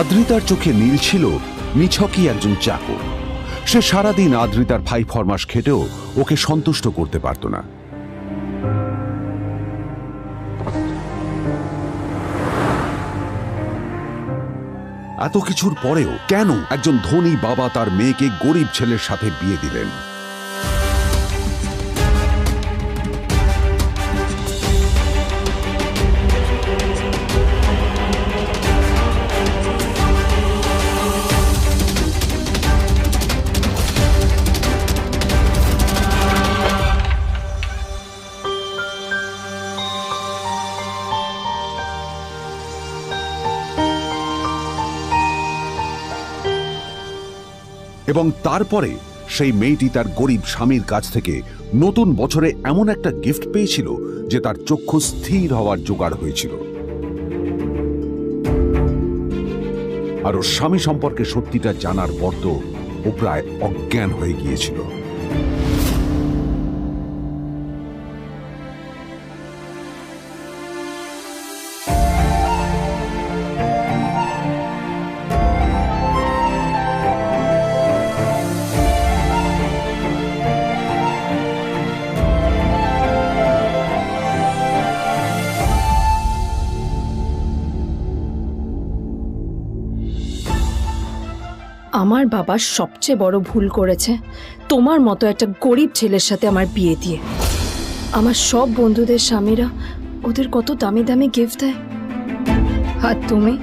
আদ্রিতার চোখে নীল ছিল নিছকই একজন চাকর। সে সারাদিন আদ্রিতার ভাই ফরমাস খেটেও ওকে সন্তুষ্ট করতে পারত না। এত কিছুর পরেও কেন একজন ধনী বাবা তার মেয়েকে গরিব ছেলের সাথে বিয়ে দিলেন? এবং তারপরে সেই মেয়েটি তার গরিব স্বামীর কাছ থেকে নতুন বছরে এমন একটা গিফট পেয়েছিল যে তার চক্ষু স্থির হওয়ার জোগাড় হয়েছিল। আর ওর স্বামী সম্পর্কে সত্যিটা জানার পর তো ও প্রায় অজ্ঞান হয়ে গিয়েছিল। আমার বাবা সবচেয়ে বড় ভুল করেছে তোমার মতো একটা গরিব ছেলের সাথে আমার বিয়ে দিয়ে। আমার সব বন্ধুদের স্বামীরা ওদের কত দামি দামি গিফট দেয়, আর তুমি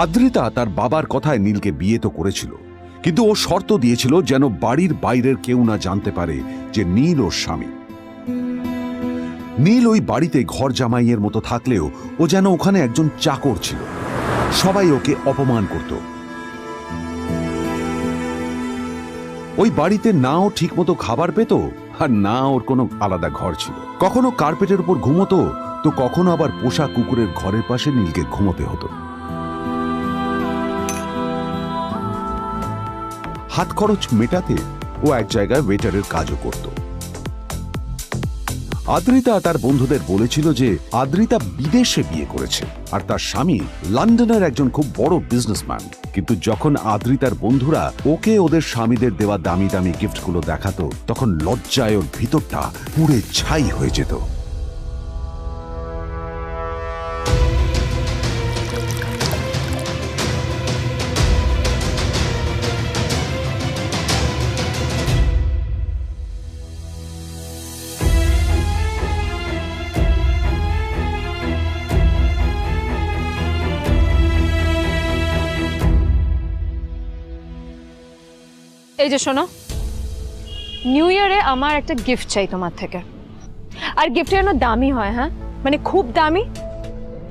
আদ্রিতা তার বাবার কথায় নীলকে বিয়ে তো করেছিল, কিন্তু ও শর্ত দিয়েছিল যেন বাড়ির বাইরের কেউ না জানতে পারে যে নীল ওর স্বামী। নীল ওই বাড়িতে ঘর জামাইয়ের মতো থাকলেও ও যেন ওখানে একজন চাকর ছিল। সবাই ওকে অপমান করত। ওই বাড়িতে না ও ঠিক মতো খাবার পেত, আর না ওর কোনো আলাদা ঘর ছিল। কখনো কার্পেটের উপর ঘুমোতো, তো কখনো আবার পোষা কুকুরের ঘরের পাশে নীলকে ঘুমোতে হতো। হাত খরচ মেটাতে ও এক জায়গায় ওয়েটারের কাজও করত। আদ্রিতা তার বন্ধুদের বলেছিল যে আদ্রিতা বিদেশে বিয়ে করেছে আর তার স্বামী লন্ডনের একজন খুব বড় বিজনেসম্যান। কিন্তু যখন আদ্রিতার বন্ধুরা ওকে ওদের স্বামীদের দেওয়া দামি দামি গিফটগুলো দেখাতো, তখন লজ্জায় ওর ভিতরটা পুড়ে ছাই হয়ে যেত। এই যে শোনো, নিউ ইয়ারে আমার একটা গিফট চাই তোমার থেকে। আর গিফট যেন দামি হয়, হ্যাঁ, মানে খুব দামি,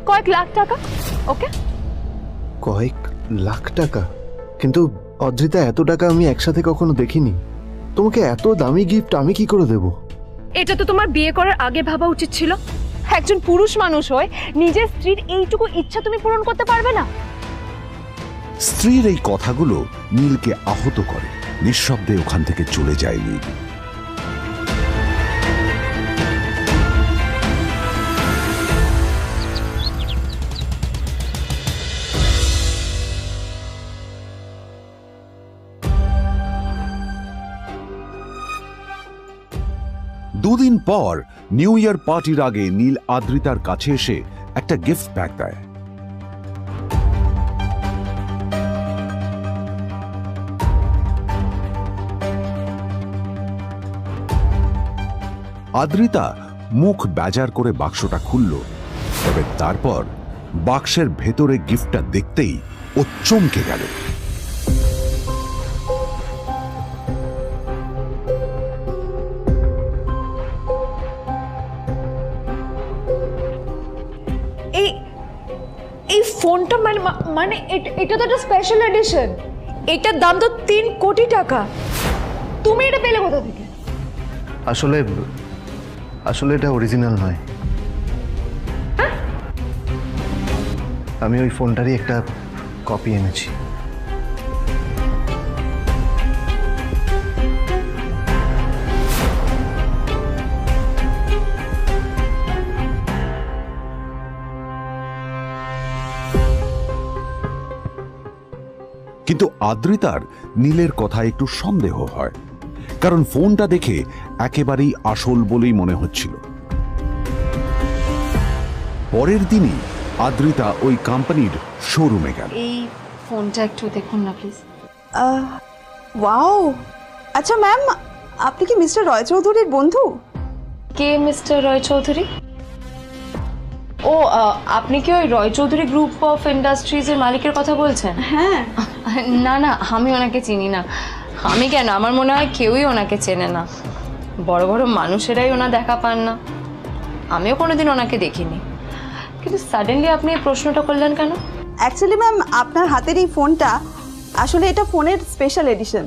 কয়েক লাখ টাকা। ওকে? কয়েক লাখ টাকা? কিন্তু অদ্রিতা, এত টাকা আমি একসাথে কখনো দেখিনি। তোমাকে এত দামি গিফট আমি কি করে দেব? এটা তো তোমার বিয়ে করার আগে ভাবা উচিত ছিল। একজন পুরুষ মানুষ হয়ে নিজের স্ত্রীর এইটুকু ইচ্ছা তুমি পূরণ করতে পারবে না? স্ত্রীর এই কথাগুলো নীলকে আহত করে। নিঃশব্দে ওখান থেকে চলে যায় নীল। দুদিন পর নিউ ইয়ার পার্টির আগে নীল আদ্রিতার কাছে এসে একটা গিফট প্যাক দেয়। আদ্রিতা মুখ বেজার করে বাক্সটা খুলল, তবে তারপর বাক্সের ভেতরে গিফটটা দেখতেই ও চমকে গেল। ফোনটা মানে এটা তো একটা স্পেশাল এডিশন, এটার দাম তো 3 কোটি টাকা। তুমি এটা পেলে কোথা থেকে? আসলে আসলে এটা অরিজিনাল নয়। আমি ওই ফোনটারই একটা কপি এনেছি। কিন্তু আদ্রিতার নীলের কথায় একটু সন্দেহ হয়, কারণ ফোনটা দেখে একেবারেই আসল বলেই মনে হচ্ছিল। পরের দিনই আদ্রিতা ওই কোম্পানির শোরুমে গেল। এই ফোনটা একটু দেখুন না প্লিজ। ওয়াও, আচ্ছা ম্যাম, আপনি কি মিস্টার রয় চৌধুরীর বন্ধু? কে মিস্টার রয় চৌধুরী? ও, আপনি কি ওই রয় চৌধুরী গ্রুপ অফ ইন্ডাস্ট্রিজের মালিকের কথা বলছেন? হ্যাঁ। না না, আমি ওনাকে চিনি না। আমি কেন, আমার মনে হয় কেউই ওনাকে চেনে না। বড় বড় মানুষেরাই ওনা দেখা পান না। আমিও কোনোদিন ওনাকে দেখিনি, কিন্তু সাডেনলি আপনি এই প্রশ্নটা করলেন কেন? অ্যাকচুয়ালি ম্যাম, আপনার হাতের এই ফোনটা আসলে এটা ফোনের স্পেশাল এডিশন।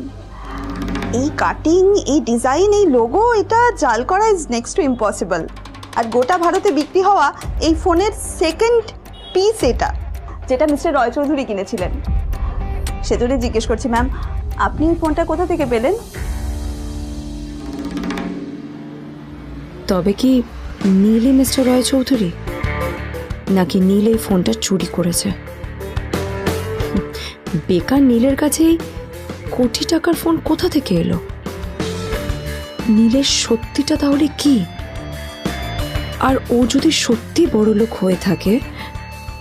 এই কাটিং, এই ডিজাইন, এই লোগো, এটা জাল করা ইজ নেক্সট টু ইম্পসিবল। আর গোটা ভারতে বিক্রি হওয়া এই ফোনের সেকেন্ড পিস এটা, যেটা মিস্টার রয় চৌধুরী কিনেছিলেন। সেজন্য জিজ্ঞেস করছি ম্যাম, আপনি এই ফোনটা কোথা থেকে পেলেন? তবে কি নীলই মিস্টার রয় চৌধুরী, নাকি নীল এই ফোনটা চুরি করেছে? বেকার নীলের কাছেই কোটি টাকার ফোন কোথা থেকে এলো? নীলের সত্যিটা তাহলে কি? আর ও যদি সত্যি বড়লোক হয়ে থাকে,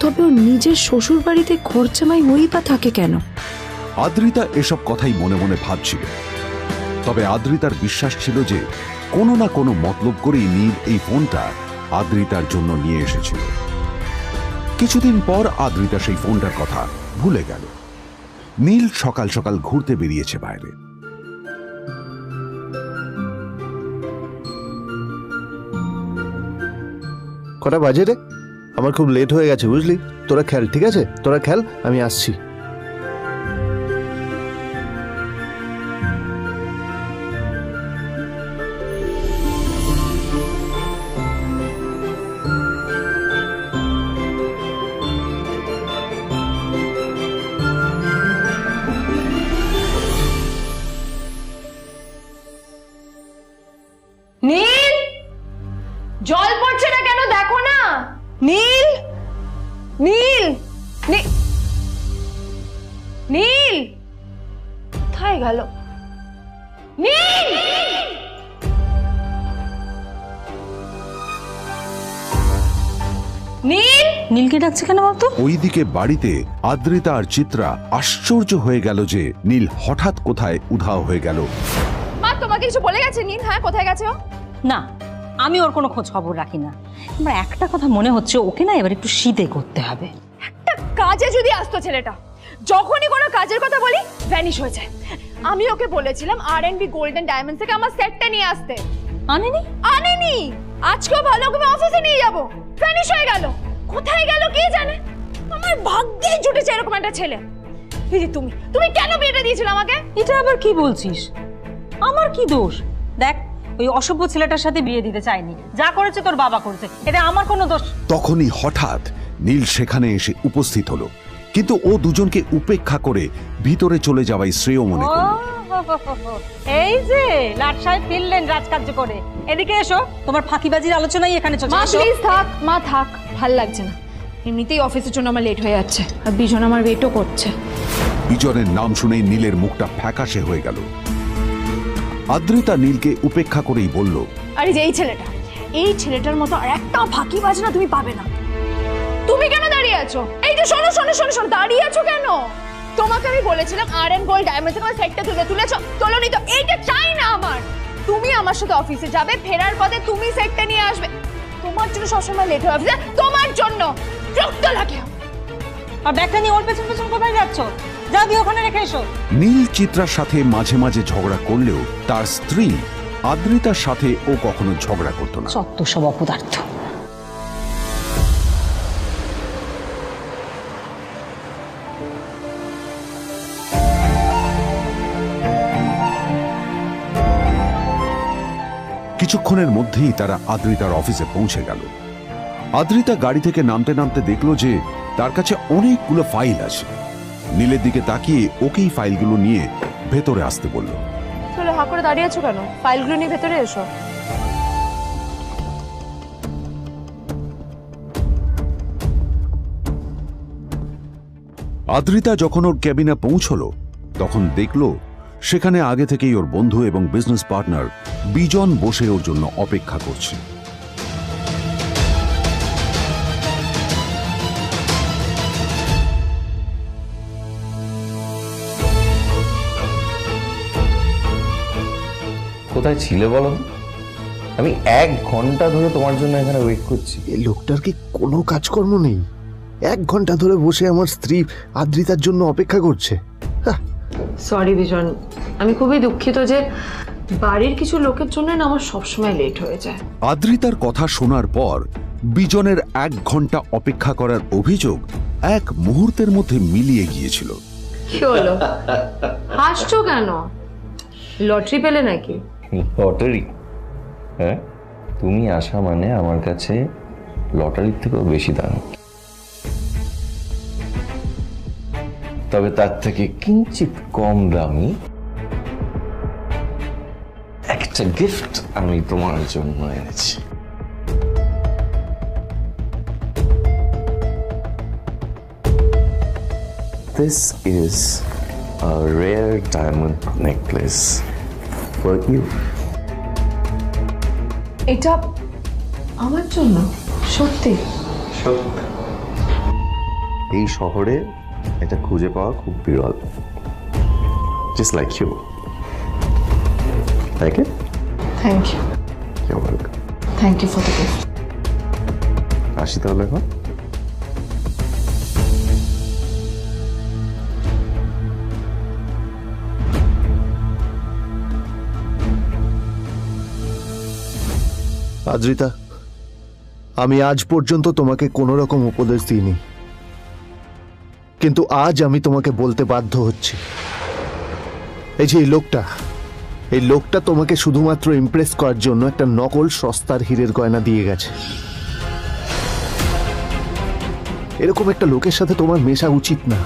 তবে ও নিজের শ্বশুর বাড়িতে খরচামাই হই বা থাকে কেন? আদ্রিতা এসব কথাই মনে মনে ভাবছিল। তবে আদ্রিতার বিশ্বাস ছিল যে কোনো না কোনো মতলব করেই নীল এই ফোনটা আদ্রিতার জন্য নিয়ে এসেছিল। কিছুদিন পর আদ্রিতা সেই ফোনটার কথা ভুলে গেল। নীল সকাল সকাল ঘুরতে বেরিয়েছে বাইরে। কটা বাজে রে? আমার খুব লেট হয়ে গেছে বুঝলি। তোরা খেল, ঠিক আছে? তোরা খেল, আমি আসছি। নীল, জল পড়ছে না কেন দেখো না। নীল, নীল, নীল কোথায় গেল? নীল, নীল, নীলকে ডাকছে কেন বলতো? ওইদিকে বাড়িতে আদ্রিতা আর চিত্রা আশ্চর্য হয়ে গেল যে নীল হঠাৎ কোথায় উধাও হয়ে গেল। মা তোমাকে কিছু বলে গেছে নীল? হ্যাঁ, কোথায় গেছে ও? না, আমি ওর কোনো খোঁজ খবর রাখি না। আমার একটা কথা মনে হচ্ছে, ওকে না এবার একটু শীতে করতে হবে। একটা কাজে যদি আসতো ছেলেটা, যখনই কোনো কাজের কথা বলি ভ্যানিশ হয়ে যায়। আমি ওকে বলেছিলাম R&B গোল্ড এন্ড ডায়মন্ড থেকে আমার সেটটা নিয়ে আসতে, আনেনি। আনেনি। আজকেও ভালো করে অফিসে নিয়ে যাব, ভ্যানিশ হয়ে গেল। কোথায় গেল কে জানে। আমার ভাগ্যে জুটেছে এরকম একটা ছেলে। এই যে তুমি কেন বিয়েটা দিয়েছিলে আমাকে? এটা আবার কি বলছিস? আমার কি দোষ? দেখ, ওই অসভ্য ছেলেটার সাথে বিয়ে দিতে চাইনি। যা করেছে তোর বাবা করেছে, এটা আমার কোনো দোষ। তখনই হঠাৎ নীল সেখানে এসে উপস্থিত হলো, কিন্তু ও দুজনকে উপেক্ষা করে ভিতরে চলে যাওয়াই শ্রেয় মনে করল। এই যে লাট সাহেব ফিরলেন রাজকার্য করে। এদিকে এসো, তোমার ফাঁকিবাজির আলোচনাই এখানে চলছে। মা প্লিজ থাক, মা থাক, ভাল লাগছে না। এমনিতেই অফিসের জন্য আমার লেট হয়ে যাচ্ছে, আর বিজন আমার ওয়েটও করছে। বিজনের নাম শুনেই নীলের মুখটা ফ্যাকাশে হয়ে গেল। আদ্রিতা নীলকে উপেক্ষা করেই বলল, আরে যে এই ছেলেটার মতো আর একটা ফাঁকিবাজ না তুমি পাবে না। তুমি কেন দাঁড়িয়ে আছো? এই যে শোনো শোনো শোনো শোনো, দাঁড়িয়ে আছো কেন? তোমাকে আমি বলেছিলাম R&B গোল্ড ডায়মন্ড থেকে আমার সেটটা তুলেছো, তোলোনি তো। এইটা চাই না আমার। তুমি আমার সাথে অফিসে যাবে, ফেরার পথে তুমি সেটটা নিয়ে আসবে। তোমার জন্য সবসময় লেট হয় অফিসে, তোমার জন্য। বিরক্ত লাগে। আর ব্যাগটা নিয়ে ওর পেছন পেছন কোথায় যাচ্ছ? যা দিয়ে ওখানে রেখে এসো। নীল চিত্রার সাথে মাঝে মাঝে ঝগড়া করলেও তার স্ত্রী আদ্রিতার সাথে ও কখনো ঝগড়া করতো না। সত্য সব অপদার্থ। কিছুক্ষণের মধ্যেই তারা আদ্রিতার অফিসে পৌঁছে গেল। আদ্রিতা গাড়ি থেকে নামতে নামতে দেখলো যে তার কাছে অনেকগুলো ফাইল আছে। নীলের দিকে তাকিয়ে ওকেই ফাইলগুলো নিয়ে ভেতরে আসতে বলল। চলো, হা করে দাঁড়িয়ে আছো কেন? ফাইলগুলো নিয়ে ভেতরে এসো। আদ্রিতা যখন ওর ক্যাবিনে পৌঁছলো তখন দেখলো সেখানে আগে থেকেই ওর বন্ধু এবং বিজনেস পার্টনার বিজন বসে ওর জন্য অপেক্ষা করছে। কোথায় ছিলে বলো? আমি 1 ঘন্টা ধরে তোমার জন্য এখানে ওয়েট করছি। এই লোকটার কি কোনো কাজকর্ম নেই? 1 ঘন্টা ধরে বসে আমার স্ত্রী আদ্রিতার জন্য অপেক্ষা করছে। সরি বিজন, আমি খুবই দুঃখিত যে বাড়ির কিছু লোকের জন্য না আমার সবসময় লেট হয়ে যায়। আদ্রিতার কথা শোনার পর বিজনের 1 ঘন্টা অপেক্ষা করার অভিযোগ 1 মুহূর্তের মধ্যে মিলিয়ে গিয়েছিল। কি হলো, হাসছো কেন? লটারি পেলে নাকি? লটারি? হ্যাঁ, তুমি আসা মানে আমার কাছে লটারির থেকেও বেশি দাম। তবে তার থেকে কিঞ্চিত কম দামি একটা গিফট আমি তোমার জন্য এনেছি। This is a rare diamond necklace for you. এটা আমার জন্য? সত্যি? এই শহরে এটা খুঁজে পাওয়া খুব বিরল। Just like you. Like it? Thank you. You're welcome. Thank you for the gift. আসি তাহলে এখন। আদ্রিতা, আমি আজ পর্যন্ত তোমাকে কোনো রকম উপদেশ দিইনি, কিন্তু আজ আমি তোমাকে বলতে বাধ্য হচ্ছি। এই যে এই লোকটা তোমাকে শুধুমাত্র ইমপ্রেস করার জন্য একটা নকল সস্তার হীরের গয়না দিয়ে গেছে। এরকম একটা লোকের সাথে তোমার মেশা উচিত না।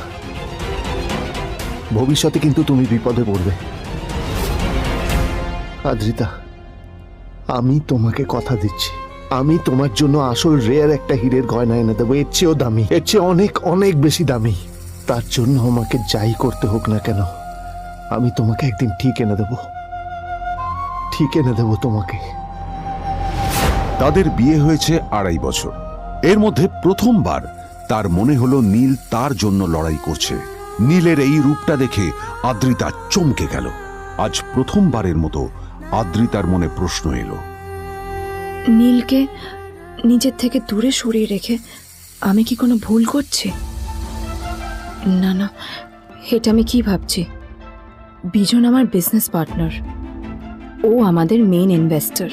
ভবিষ্যতে কিন্তু তুমি বিপদে পড়বে। আদ্রিতা, আমি তোমাকে কথা দিচ্ছি, আমি তোমার জন্য আসল রেয়ার একটা হীরের গয়না এনে দেবো, এর চেয়েও দামি, এর চেয়ে অনেক অনেক বেশি দামি। তার জন্য আমাকে যাই করতে হোক না কেন, আমি তোমাকে একদিন ঠিক এনে দেবো, ঠিক এনে দেবো তোমাকে। তাদের বিয়ে হয়েছে 2.5 বছর। এর মধ্যে প্রথমবার তার মনে হলো নীল তার জন্য লড়াই করছে। নীলের এই রূপটা দেখে আদ্রিতা চমকে গেল। আজ প্রথমবারের মতো আদ্রিতার মনে প্রশ্ন এলো, নীলকে নিজের থেকে দূরে সরিয়ে রেখে আমি কি কোনো ভুল করছি? না না, এটা আমি কি ভাবছি? বিজন আমার বিজনেস পার্টনার, ও আমাদের মেইন ইনভেস্টর।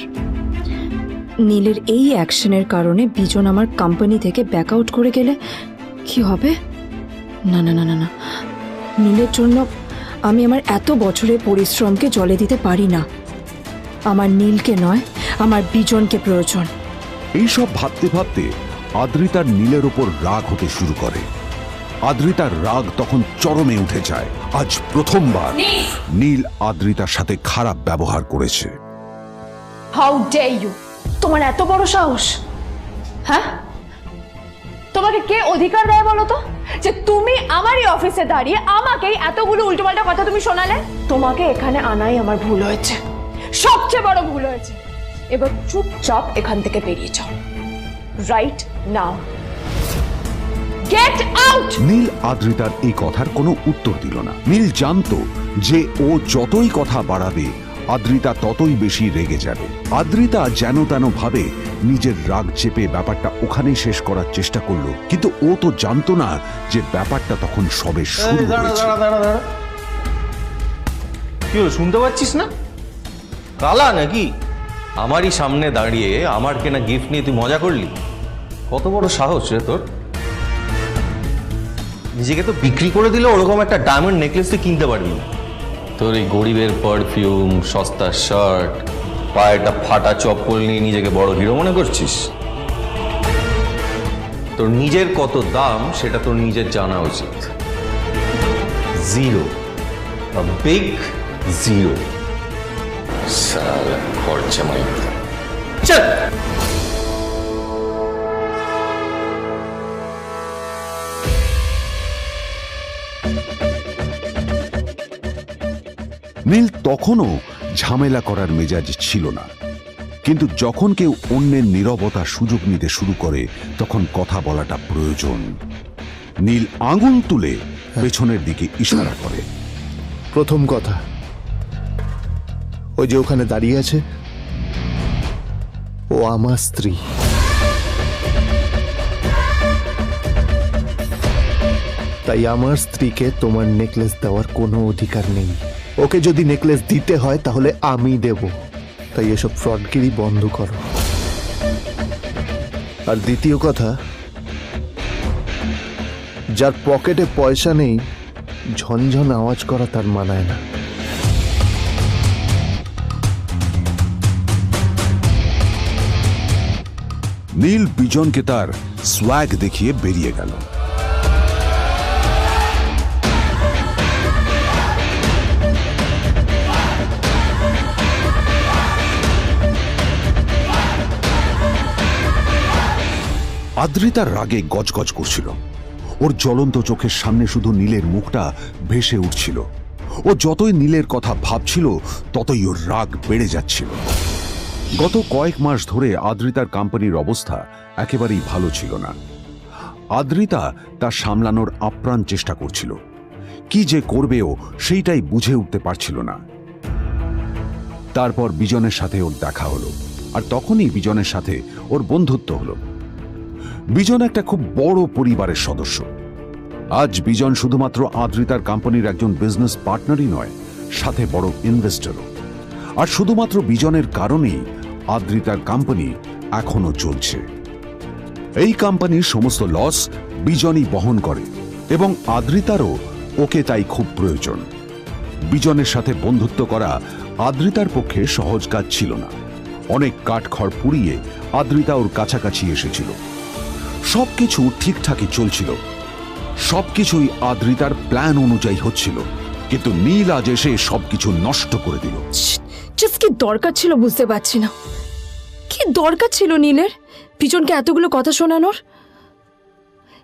নীলের এই অ্যাকশনের কারণে বিজন আমার কোম্পানি থেকে ব্যাক আউট করে গেলে কি হবে? না না না না না, নীলের জন্য আমি আমার এত বছরের পরিশ্রমকে জলে দিতে পারি না। আমার নীলকে নয়, আমার বিজনকে প্রয়োজন। এইসব ভাবতে ভাবতে আদ্রিতার নীলের ওপর রাগ হতে শুরু করে। আদ্রিতার রাগ তখন চরমে উঠে যায়। আজ প্রথমবার নীল আদ্রিতার সাথে খারাপ ব্যবহার করেছে। How dare you! তোমার এত বড় সাহস! হ্যাঁ, তোমাকে কে অধিকার দেয় বলো তো যে তুমি আমারই অফিসে দাঁড়িয়ে আমাকেই এতগুলো উল্টোপাল্টা কথা তুমি শোনালে? তোমাকে এখানে আনাই আমার ভুল হয়েছে, সবচেয়ে বড় ভুল হয়েছে। এবার চুপচাপ এখান থেকে বেরিয়ে যাও, right now. Get out! Neel আদ্রিতার এই কথার কোনো উত্তর দিল না। নীল জানতো যে ও যতই কথা বাড়াবে আদ্রিতা ততই বেশি রেগে যাবে। আদ্রিতা যেন তেন ভাবে নিজের রাগ চেপে ব্যাপারটা ওখানেই শেষ করার চেষ্টা করলো, কিন্তু ও তো জানতো না যে ব্যাপারটা তখন সবে শুরু হয়েছে। কি হলো, শুনতে পাচ্ছিস না? কালা নাকি? আমারই সামনে দাঁড়িয়ে আমার কেনা গিফট নিয়ে তুই মজা করলি? কত বড় সাহস রে তোর! নিজেকে তো বিক্রি করে দিলে ওরকম একটা ডায়মন্ড নেকলেস তুই কিনতে পারবি না। তোর এই গরিবের পারফিউম, সস্তা শার্ট, পায়ে একটা ফাটা চপ্পল নিয়ে নিজেকে বড় হিরো মনে করছিস? তোর নিজের কত দাম সেটা তোর নিজের জানা উচিত। Zero, big zero. সালা খরচা মাই চল। নীল তখনও ঝামেলা করার মেজাজ ছিল না, কিন্তু যখন কেউ অন্যের নীরবতা সুযোগ নিতে শুরু করে তখন কথা বলাটা প্রয়োজন। নীল আঙুল তুলে পেছনের দিকে ইশারা করে। প্রথম কথা, ওই যে ওখানে দাঁড়িয়ে আছে, ও আমার স্ত্রী। তাই আমার স্ত্রীকে তোমার নেকলেস দেওয়ার কোনো অধিকার নেই। ওকে যদি নেকলেস দিতে হয় তাহলে আমি দেব। তাই এসব ফ্রডগিরি বন্ধ করো। আর দ্বিতীয় কথা, যার পকেটে পয়সা নেই ঝনঝন আওয়াজ করা তার মানায় না। নীল বিজনকে তার সোয়াগ দেখিয়ে বেরিয়ে গেল। আদ্রিতার রাগে গজগজ করছিল। ওর জ্বলন্ত চোখের সামনে শুধু নীলের মুখটা ভেসে উঠছিল। ও যতই নীলের কথা ভাবছিল ততই ওর রাগ বেড়ে যাচ্ছিল। গত কয়েক মাস ধরে আদ্রিতার কোম্পানির অবস্থা একেবারেই ভালো ছিল না। আদ্রিতা তা সামলানোর আপ্রাণ চেষ্টা করছিল। কি যে করবেও সেইটাই বুঝে উঠতে পারছিল না। তারপর বিজনের সাথে ওর দেখা হলো, আর তখনই বিজনের সাথে ওর বন্ধুত্ব হলো। বিজন একটা খুব বড় পরিবারের সদস্য। আজ বিজন শুধুমাত্র আদ্রিতার কোম্পানির একজন বিজনেস পার্টনারই নয়, সাথে বড় ইনভেস্টরও। আর শুধুমাত্র বিজনের কারণেই আদ্রিতার কোম্পানি এখনো চলছে। এই কোম্পানির সমস্ত লস বিজনই বহন করে এবং আদ্রিতারও ওকে তাই খুব প্রয়োজন। বিজনের সাথে বন্ধুত্ব করা আদ্রিতার পক্ষে সহজ কাজ ছিল না। অনেক কাঠখড় পুড়িয়ে আদ্রিতা ওর কাছাকাছি এসেছিল। সবকিছু ঠিকঠাকই চলছিল, সবকিছুই আদ্রিতার প্ল্যান অনুযায়ী হচ্ছিল, কিন্তু নীল আজ এসে সবকিছু নষ্ট করে দিল। জাস্ট কি দরকার ছিল বুঝতে পারছি না। কি দরকার ছিল নীলের বিজনকে এতগুলো কথা শোনানোর?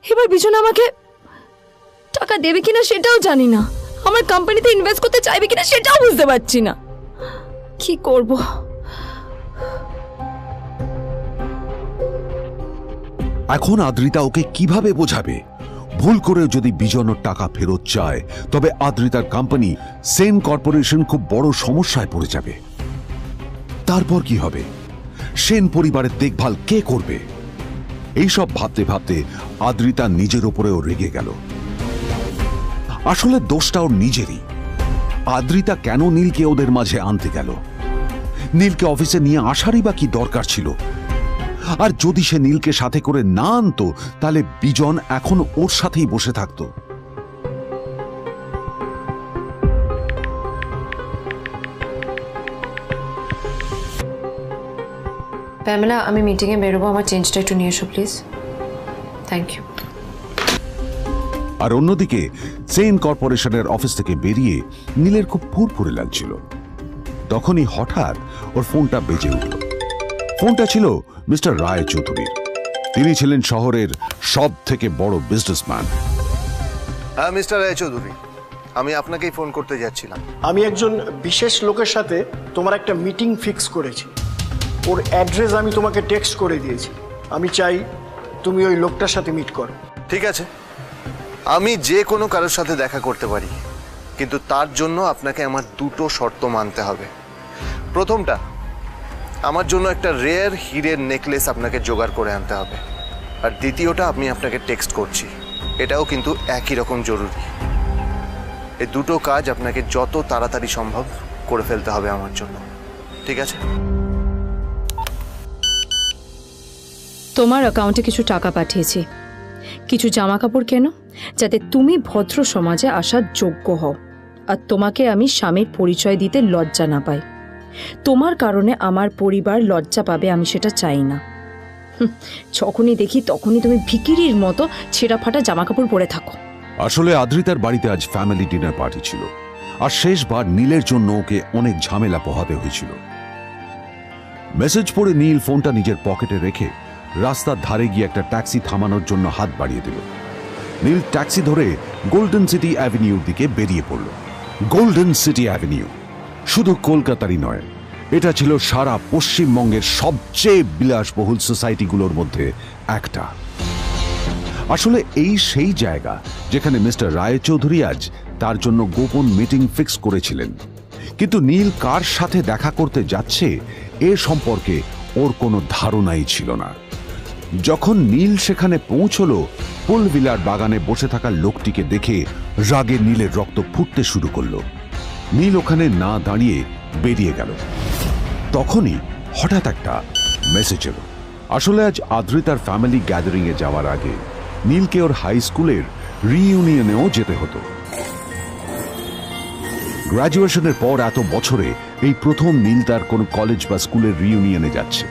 এবার বিজন আমাকে টাকা দেবে কিনা সেটাও জানি না, আমার কোম্পানিতে ইনভেস্ট করতে চাইবে কিনা সেটাও বুঝতে পারছি না। কি করব? এখন আদ্রিতা ওকে কিভাবে বোঝাবে? ভুল করে যদি বিজন ওর টাকা ফেরত চায় তবে আদ্রিতার কোম্পানি সেন কর্পোরেশন খুব বড় সমস্যায় পড়ে যাবে। তারপর কি হবে? সেন পরিবারের দেখভাল কে করবে? এইসব ভাবতে ভাবতে আদ্রিতা নিজের উপরেও রেগে গেল। আসলে দোষটা ওর নিজেরই। আদ্রিতা কেন নীলকে ওদের মাঝে আনতে গেল? নীলকে অফিসে নিয়ে আসারই বা কি দরকার ছিল? আর যদি সে নীলকে সাথে করে না আনতো তাহলে বিজন এখন ওর সাথেই বসে থাকতো। প্যামেলা, আমি মিটিংয়ে বেরোবো, আমার চেঞ্জটা একটু নিয়ে এসো প্লিজ। Thank you. আর অন্যদিকে সেন কর্পোরেশনের অফিস থেকে বেরিয়ে নীলের খুব ফুরফুরে লাগছিল। তখনই হঠাৎ ওর ফোনটা বেজে উঠল। ফোনটা ছিল মিস্টার রায় চৌধুরীর। তিনি ছিলেন শহরের সব থেকে বড় বিজনেসম্যান। হ্যাঁ মিস্টার রায়চৌধুরী, আমি আপনাকেই ফোন করতে যাচ্ছিলাম। আমি একজন বিশেষ লোকের সাথে তোমার একটা মিটিং ফিক্স করেছি। ওর অ্যাড্রেস আমি তোমাকে টেক্সট করে দিয়েছি। আমি চাই তুমি ওই লোকটার সাথে মিট করো। ঠিক আছে, আমি যে কোনো কারোর সাথে দেখা করতে পারি, কিন্তু তার জন্য আপনাকে আমার দুটো শর্ত মানতে হবে। প্রথমটা, আমার জন্য একটা রেয়ার হীরের নেকলেস আপনাকে জোগাড় করে আনতে হবে। আর দ্বিতীয়টা, আমি আপনাকে টেক্সট করছি, এটাও কিন্তু একই রকম জরুরি। এই দুটো কাজ আপনাকে যত তাড়াতাড়ি সম্ভব করে ফেলতে হবে আমার জন্য, ঠিক আছে? তোমার অ্যাকাউন্টে কিছু টাকা পাঠিয়েছি। কিছু জামা কাপড় কেনো, যাতে তুমি ভদ্র সমাজে আসার যোগ্য হও আর তোমাকে আমি স্বামীর পরিচয় দিতে লজ্জা না পাই। তোমার কারণে আমার পরিবার লজ্জা পাবে, আমি সেটা চাই না। যখনই দেখি তখনই তুমি ভিকিরির মতো ছেঁড়া ফাটা জামা কাপড় পরে থাকো। আসলে আদ্রিতার বাড়িতে আজ ফ্যামিলি ডিনার পার্টি ছিল, আর শেষবার নীলের জন্য ওকে অনেক ঝামেলা পোহাতে হয়েছিল। মেসেজ পড়ে নীল ফোনটা নিজের পকেটে রেখে রাস্তার ধারে গিয়ে একটা ট্যাক্সি থামানোর জন্য হাত বাড়িয়ে দিল। নীল ট্যাক্সি ধরে গোল্ডেন সিটি অ্যাভিনিউর দিকে বেরিয়ে পড়ল। গোল্ডেন সিটি অ্যাভিনিউ শুধু কলকাতারই নয়, এটা ছিল সারা পশ্চিমবঙ্গের সবচেয়ে বিলাসবহুল সোসাইটিগুলোর মধ্যে একটা। আসলে এই সেই জায়গা যেখানে মিস্টার রায়চৌধুরী আজ তার জন্য গোপন মিটিং ফিক্স করেছিলেন। কিন্তু নীল কার সাথে দেখা করতে যাচ্ছে এ সম্পর্কে ওর কোনো ধারণাই ছিল না। যখন নীল সেখানে পৌঁছল, পুলভিলার বাগানে বসে থাকা লোকটিকে দেখে রাগে নীলের রক্ত ফুটতে শুরু করলো। নীল ওখানে না দাঁড়িয়ে বেরিয়ে গেল। তখনই হঠাৎ একটা মেসেজ এলো। আসলে আজ আদ্রিতার ফ্যামিলি গ্যাদারিং এ যাওয়ার আগে নীলকে ওর হাই স্কুলের রিইউনিয়নেও যেতে হতো। গ্র্যাজুয়েশনের পর এত বছরে এই প্রথম নীল তার কোনো কলেজ বা স্কুলের রিইউনিয়নে যাচ্ছে।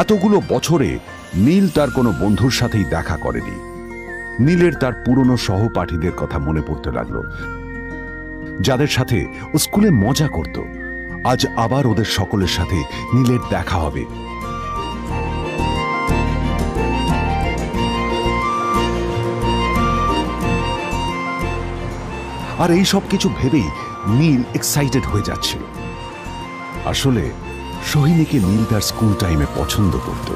এতগুলো বছরে নীল তার কোনো বন্ধুর সাথেই দেখা করেনি। নীলের তার পুরনো সহপাঠীদের কথা মনে পড়তে লাগলো, যাদের সাথে ও স্কুলে মজা করত। আজ আবার ওদের সকলের সাথে নীলের দেখা হবে। আর এই সব কিছু ভেবেই নীল এক্সাইটেড হয়ে যাচ্ছিল। আসলে সোহিনীকে নীল তার স্কুল টাইমে পছন্দ করত।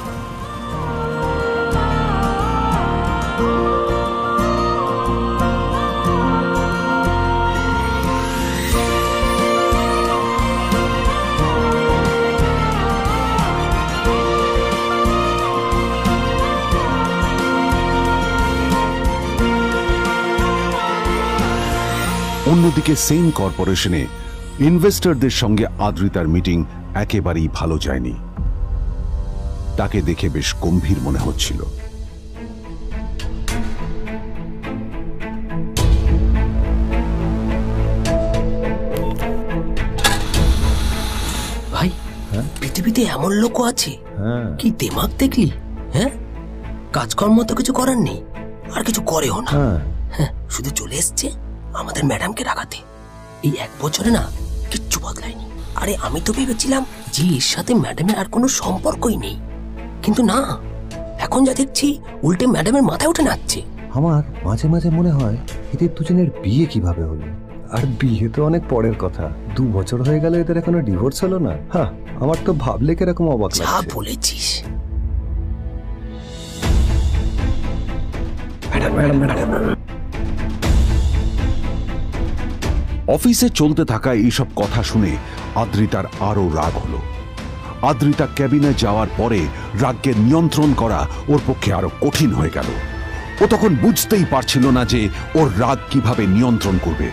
অন্যদিকে সেম কর্পোরেশনে ইনভেস্টরদের সঙ্গে আদ্রিতার মিটিং একেবারেই ভালো যায়নি। তাকে দেখে বেশ গম্ভীর মনে হচ্ছিল। ভাই, পৃথিবীতে এমন লোকও আছে, কি দিমাগ দেখলি? হ্যাঁ, কাজকর্ম তো কিছু করার নেই, আর কিছু করেও না। হ্যাঁ, শুধু চলে এসছে আমাদের ম্যাডামকে রাখাতে। এই 1 বছরে না কিচ্ছু বদলায়নি। আরে আমি তো ভেবেছিলাম যে এর সাথে ম্যাডামের আর কোনো সম্পর্কই নেই, কিন্তু না, এখন যা দেখছি উল্টে ম্যাডামের মাথায় উঠে নাচছে। আমার মাঝে মাঝে মনে হয় এদের দুজনের বিয়ে কিভাবে হলো। আর বিয়ে তো অনেক পরের কথা, 2 বছর হয়ে গেল এদের এখনো ডিভোর্স হলো না। হ্যাঁ, আমার তো ভাবলে কিরকম অবাক লাগছে। যা বলেছিস। অফিসে চলতে থাকা এইসব কথা শুনে আদ্রিতার আরো রাগ হলো। আদ্রিতা ক্যাবিনে যাওয়ার পরে রাগকে নিয়ন্ত্রণ করা ওর পক্ষে আরো কঠিন হয়ে গেল। ও তখন বুঝতেই পারছিল না যে ওর রাগ কিভাবে নিয়ন্ত্রণ করবে।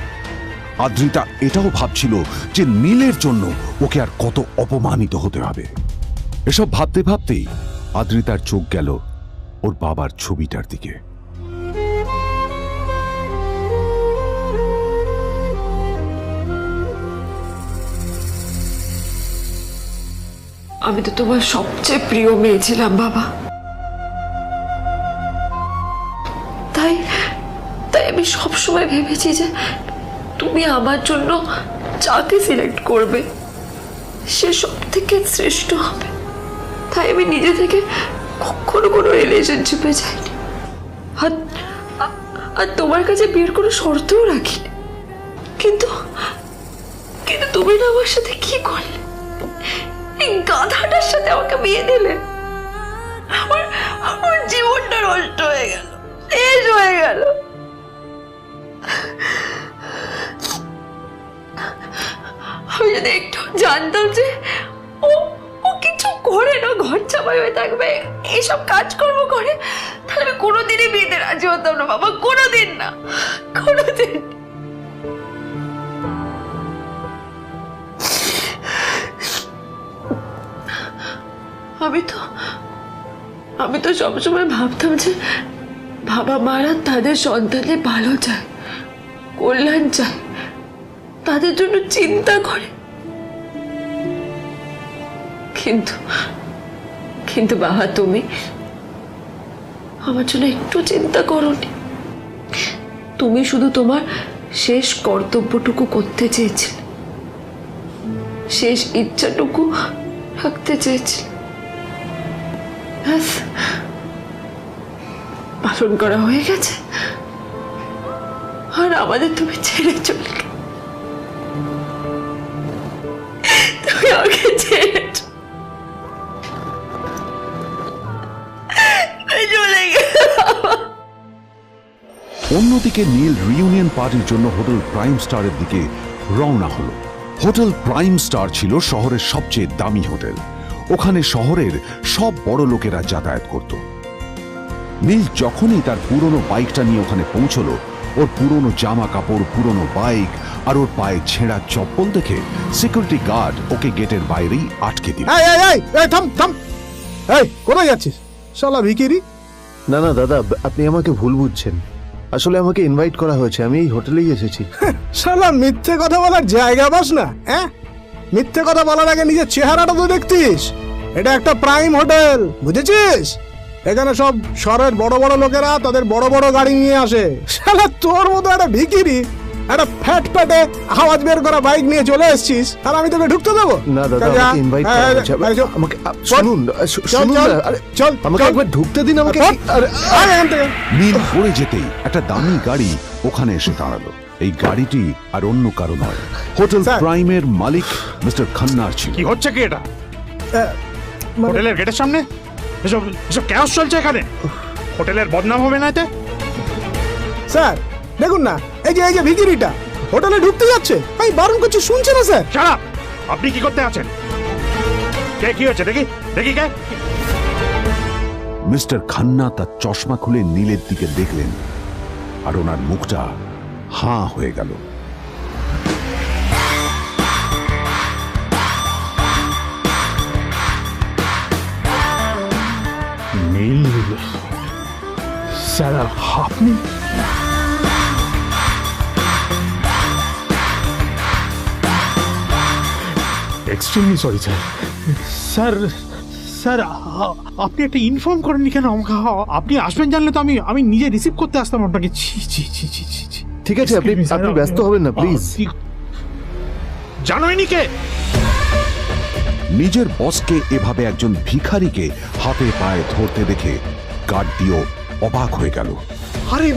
আদ্রিতা এটাও ভাবছিল যে নীলের জন্য ওকে আর কত অপমানিত হতে হবে। এসব ভাবতে ভাবতেই আদ্রিতার চোখ গেল ওর বাবার ছবিটার দিকে। আমি তো তোমার সবচেয়ে প্রিয় মেয়ে ছিলাম বাবা, তাই আমি সবসময় ভেবেছি যে তুমি আমার জন্য যাকে সিলেক্ট করবে সে সব থেকে শ্রেষ্ঠ হবে। তাই আমি নিজে থেকে কখনো কোনো রিলেশনশিপে যাইনি, আর তোমার কাছে বিয়ের কোনো শর্তও রাখিনি। কিন্তু তুমি না আমার সাথে কি করলে? এই গাধাটার সাথে আমাকে বিয়ে দিলে। আমার জীবনটা নষ্ট হয়ে গেল, শেষ হয়ে গেল। আমি যদি একটু জানতাম যে ও কিছু করে না, ঘর চাপাই হয়ে থাকবে, এইসব কাজকর্ম করে, তাহলে আমি কোনোদিনই বিয়েতে রাজি হতাম না বাবা, কোনোদিন না, কোনোদিন। আমি তো সবসময় ভাবতাম যে বাবা মারা তাদের সন্তানের ভালো চায়, কল্যাণ চায়, তাদের জন্য চিন্তা করে, কিন্তু কিন্তু বাবা তুমি আমার জন্য একটু চিন্তা করোনি। তুমি শুধু তোমার শেষ কর্তব্যটুকু করতে চেয়েছিলে, শেষ ইচ্ছাটুকু রাখতে চেয়েছিলে, ব্যাস পালন করা হয়ে গেছে। আর আমাদের তুমি ছেড়ে চলে গেলে, তুমি আমাকে ছেড়ে চলে গেলে। অন্যদিকে নীল রিইউনিয়ন পার্টির জন্য হোটেল প্রাইম স্টারের দিকে রওনা হলো। হোটেল প্রাইম স্টার ছিল শহরের সবচেয়ে দামি হোটেল। ওখানে শহরের সব বড় লোকেরা যাতায়াত করত। নীল যখনই তার পুরনো বাইকটা নিয়ে ওখানে পৌঁছলো, ওর পুরনো জামা কাপড়, পুরনো বাইক আর ওর পায়ে ছেঁড়া চপ্পল দেখে সিকিউরিটি গার্ড ওকে গেটের বাইরেই আটকে দিল। কোথায় যাচ্ছিস শালা ভিকিরি? না না দাদা, আপনি আমাকে ভুল বুঝছেন। আসলে আমাকে ইনভাইট করা হয়েছে, আমি এই হোটেলেই এসেছি। শালা মিথ্যে কথা বলার জায়গা পাস না? হ্যাঁ, মিথ্যে কথা বলার আগে নিজের চেহারাটা তো দেখতিস। এটা একটা প্রাইম হোটেল, বুঝেছিস? এখানে সব শহরের বড় বড় লোকেরা তাদের বড় বড় গাড়ি নিয়ে আসে। শালা তোর মতো একটা ভিকিরি একটা ফ্যাট প্যাটে আওয়াজ বের করা বাইক নিয়ে চলে এসেছিস, আর আমি তোকে ঢুকতে দেবো না দাদা? আমাকে ইনভাইট করা হয়েছে, আমাকে শুনুন শুনুন, আরে চল আমাকে একবার ঢুকতে দিন আমাকে। নীল পড়ে যেতেই একটা দামি গাড়ি ওখানে এসে দাঁড়ালো। এই গাড়িটি আর অন্য কারো নয়, হোটেল প্রাইমের মালিক মিস্টার খান্নার ছিল। কি হচ্ছে কি এটা? হোটেলের গেটের সামনে এসব এসব ক্যাশ চলছে এখানে। হোটেলের বদনাম হবে না এতে? স্যার দেখুন না, এই যে ভিকিরিটা হোটেলে ঢুকতে যাচ্ছে, আমি বারণ করছি, শুনছে না স্যার? Shut up! আপনি কি করতে আছেন? কে কি হচ্ছে দেখি দেখি কে? মিস্টার খান্না তার চশমা খুলে নীলের দিকে দেখলেন, আর ওনার মুখটা হাঁ হয়ে গেল। নীল স্যার, আপনি? Extremely sorry sir. Sir sir, আপনি একটা ইনফর্ম করেননি কেন আমাকে? আপনি আসবেন জানলে তো আমি নিজে রিসিভ করতে আসতাম আপনাকে। ঠিক আছে, আপনি ব্যস্ত হবেন না প্লিজ। জানোইনি কে? নিজের বসকে এভাবে একজন ভিখারিকে হাতে পায়ে ধরতে দেখে গার্ডটিও অবাক হয়ে গেল। আরে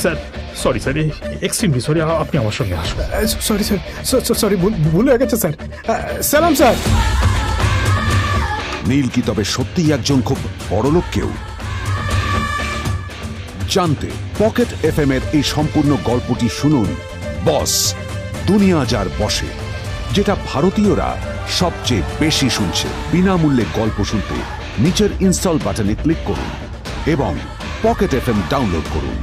sir, sorry sir, extremely sorry, আপনি আমার সঙ্গে আসুন। সরি স্যার, সরি, ভুল হয়ে গেছে স্যার। সালাম স্যার। নীল কি তবে সত্যিই একজন খুব বড়লোক কেউ? জানতে পকেট এফএম এর এই সম্পূর্ণ গল্পটি শুনুন বস, দুনিয়া যার বসে, যেটা ভারতীয়রা সবচেয়ে বেশি শুনছে। বিনামূল্যে গল্প শুনতে নিচের ইনস্টল বাটনে ক্লিক করুন এবং পকেট এফএম ডাউনলোড করুন।